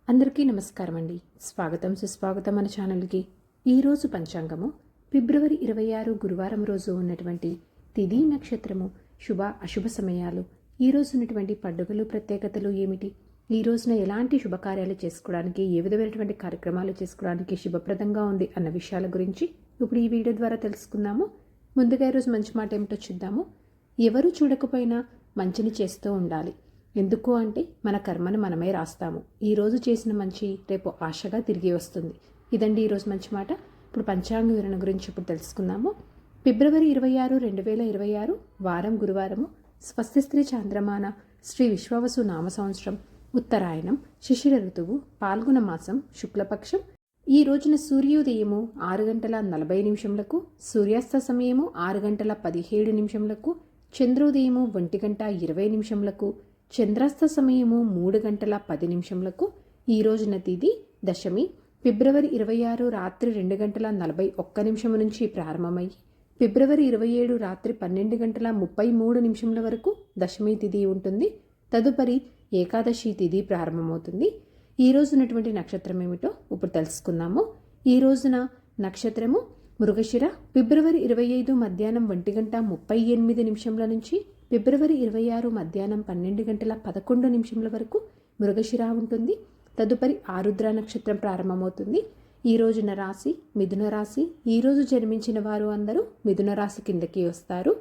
అందరికీ నమస్కారం అండి. స్వాగతం సుస్వాగతం మన ఛానల్కి. ఈరోజు పంచాంగము ఫిబ్రవరి 26 గురువారం రోజు ఉన్నటువంటి తిథి నక్షత్రము శుభ అశుభ సమయాలు, ఈ రోజు ఉన్నటువంటి పండుగలు ప్రత్యేకతలు ఏమిటి, ఈ రోజున ఎలాంటి శుభకార్యాలు చేసుకోవడానికి, ఏ విధమైనటువంటి కార్యక్రమాలు చేసుకోవడానికి శుభప్రదంగా ఉంది అన్న విషయాల గురించి ఇప్పుడు ఈ వీడియో ద్వారా తెలుసుకుందాము. ముందుగా ఈరోజు మంచి మాట ఏమిటో చూద్దాము. ఎవరు చూడకపోయినా మంచిని చేస్తూ ఉండాలి. ఎందుకు అంటే మన కర్మను మనమే రాస్తాము. ఈరోజు చేసిన మంచి రేపు ఆశగా తిరిగి వస్తుంది. ఇదండి ఈరోజు మంచి మాట. ఇప్పుడు పంచాంగ వివరణ గురించి ఇప్పుడు తెలుసుకుందాము. ఫిబ్రవరి 26, 2026 వారం గురువారము. స్వస్తి స్త్రీ చాంద్రమాన శ్రీ విశ్వావసు నామ సంవత్సరం, ఉత్తరాయణం, శిశిర ఋతువు, పాల్గొన మాసం, శుక్లపక్షం. ఈ రోజున సూర్యోదయము 6:40 సూర్యాస్త సమయము 6:17 చంద్రోదయము 1:20 చంద్రాస్త సమయము 3:10 ఈ రోజున తిథి దశమి. ఫిబ్రవరి 26 రాత్రి 2:41 నుంచి ప్రారంభమై ఫిబ్రవరి 27 రాత్రి 12:33 వరకు దశమి తిథి ఉంటుంది. తదుపరి ఏకాదశి తిథి ప్రారంభమవుతుంది. ఈ రోజు ఉన్నటువంటి నక్షత్రం ఏమిటో ఇప్పుడు తెలుసుకుందాము. ఈ రోజున నక్షత్రము మృగశిర. ఫిబ్రవరి 25 మధ్యాహ్నం 1:38 నుంచి ఫిబ్రవరి 26 మధ్యాహ్నం 12:11 వరకు మృగశిర ఉంటుంది. తదుపరి ఆరుద్ర నక్షత్రం ప్రారంభమవుతుంది. ఈ రోజున రాశి మిథున రాశి. ఈ రోజు జన్మించిన వారు అందరూ మిథున రాశి కిందకి వస్తారు.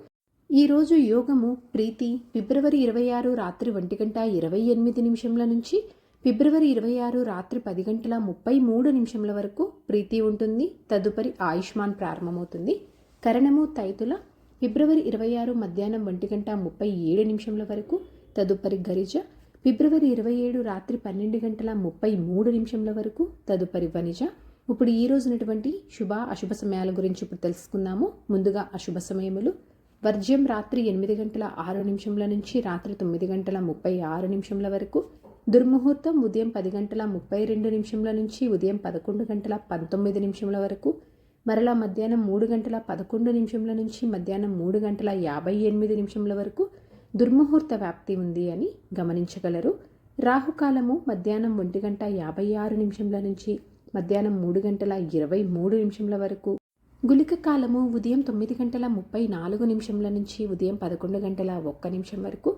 ఈ రోజు యోగము ప్రీతి. ఫిబ్రవరి 26 రాత్రి 1:28 నుంచి ఫిబ్రవరి 26 రాత్రి 10:33 వరకు ప్రీతి ఉంటుంది. తదుపరి ఆయుష్మాన్ ప్రారంభమవుతుంది. కరణము తైతుల. ఫిబ్రవరి 26 మధ్యాహ్నం 1:37 వరకు. తదుపరి గరిజ. ఫిబ్రవరి 27 రాత్రి 12:33 వరకు. తదుపరి వనిజ. ఇప్పుడు ఈ రోజునటువంటి శుభ అశుభ సమయాల గురించి ఇప్పుడు తెలుసుకుందాము. ముందుగా అశుభ సమయములు. వర్జ్యం రాత్రి 8:06 నుంచి రాత్రి 9:36 వరకు. దుర్ముహూర్తం ఉదయం 10:32 నుంచి ఉదయం 11:19 వరకు. మరలా మధ్యాహ్నం 3:11 నుంచి మధ్యాహ్నం 3:58 వరకు దుర్ముహూర్త వ్యాప్తి ఉంది అని గమనించగలరు. రాహుకాలము మధ్యాహ్నం 1:56 నుంచి మధ్యాహ్నం 3:23 వరకు. గుళిక కాలము ఉదయం 9:34 నుంచి ఉదయం 11:01 వరకు.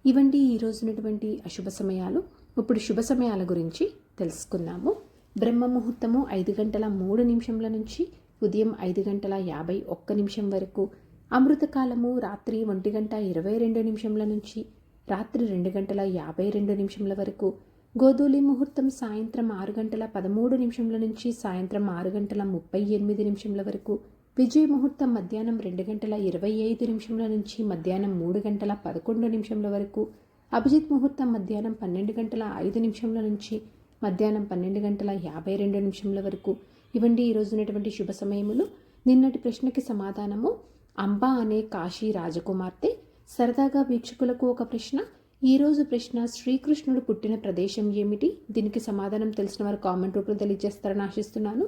ఇవండి ఈ రోజునటువంటి అశుభ సమయాలు. ఇప్పుడు శుభ సమయాల గురించి తెలుసుకుందాము. బ్రహ్మ ముహూర్తము 5:03 నుంచి ఉదయం 5:51 వరకు. అమృతకాలము రాత్రి 1:22 నుంచి రాత్రి 2:52 వరకు. గోధూలి ముహూర్తం సాయంత్రం 6:13 నుంచి సాయంత్రం 6:38 వరకు. విజయ ముహూర్తం మధ్యాహ్నం 2:25 నుంచి మధ్యాహ్నం 3:11 వరకు. అభిజిత్ ముహూర్తం మధ్యాహ్నం 12:05 నుంచి మధ్యాహ్నం 12:52 వరకు. ఇవండి ఈ రోజునటువంటి శుభ సమయములు. నిన్నటి ప్రశ్నకి సమాధానము అంబా అనే కాశీ రాజకుమార్తె. సరదాగా వీక్షకులకు ఒక ప్రశ్న. ఈరోజు ప్రశ్న శ్రీకృష్ణుడు పుట్టిన ప్రదేశం ఏమిటి? దీనికి సమాధానం తెలిసిన వారు కామెంట్ రూపంలో తెలియజేస్తారని ఆశిస్తున్నాను.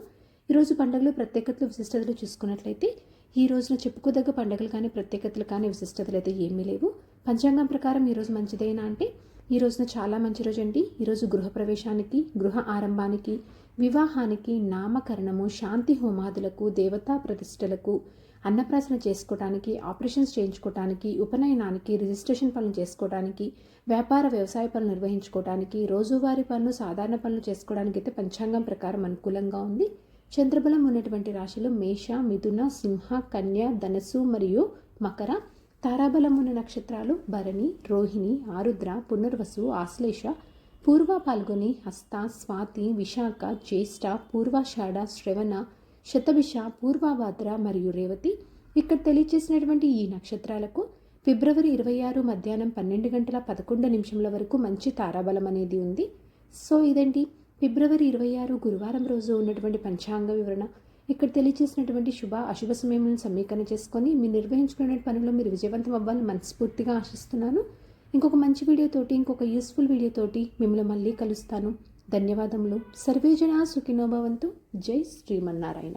ఈరోజు పండుగలు ప్రత్యేకతలు విశిష్టతలు చూసుకున్నట్లయితే ఈ రోజున చెప్పుకోదగ్గ పండుగలు కానీ ప్రత్యేకతలు కానీ విశిష్టతలు అయితే ఏమీ లేవు. పంచాంగం ప్రకారం ఈరోజు మంచిదేనా అంటే ఈ రోజున చాలా మంచి రోజు అండి. ఈరోజు గృహప్రవేశానికి, గృహ ఆరంభానికి, వివాహానికి, నామకరణము, శాంతి హోమాదులకు, దేవతా ప్రతిష్టలకు, అన్నప్రాసన చేసుకోవడానికి, ఆపరేషన్స్ చేయించుకోవడానికి, ఉపనయనానికి, రిజిస్ట్రేషన్ పనులు చేసుకోవడానికి, వ్యాపార వ్యవసాయ పనులు నిర్వహించుకోవడానికి, రోజువారీ పనులు, సాధారణ పనులు చేసుకోవడానికి అయితే పంచాంగం ప్రకారం అనుకూలంగా ఉంది. చంద్రబలం ఉన్నటువంటి రాశులు మేష, మిథున, సింహ, కన్య, ధనస్సు మరియు మకర. తారాబలం ఉన్న నక్షత్రాలు భరణి, రోహిణి, ఆరుద్ర, పునర్వసు, ఆశ్లేష, పూర్వ పాల్గొని, హస్త, స్వాతి, విశాఖ, జ్యేష్ఠ, పూర్వాషాఢ, శ్రవణ, శతభిష, పూర్వభాద్ర మరియు రేవతి. ఇక్కడ తెలియజేసినటువంటి ఈ నక్షత్రాలకు ఫిబ్రవరి 26 మధ్యాహ్నం 12:11 వరకు మంచి తారాబలం అనేది ఉంది. సో ఇదండి ఫిబ్రవరి 26 గురువారం రోజు ఉన్నటువంటి పంచాంగ వివరణ. ఇక్కడ తెలియజేసినటువంటి శుభ అశుభ సమయములను సమీకరణ చేసుకొని మీరు నిర్వహించుకునే పనుల్లో మీరు విజయవంతం అవ్వాలని మనస్ఫూర్తిగా ఆశిస్తున్నాను. ఇంకొక మంచి వీడియోతోటి, ఇంకొక యూస్ఫుల్ వీడియోతోటి మిమ్మల్ని మళ్ళీ కలుస్తాను. ధన్యవాదములు. సర్వేజన సుఖినో భవంతు. జై శ్రీమన్నారాయణ.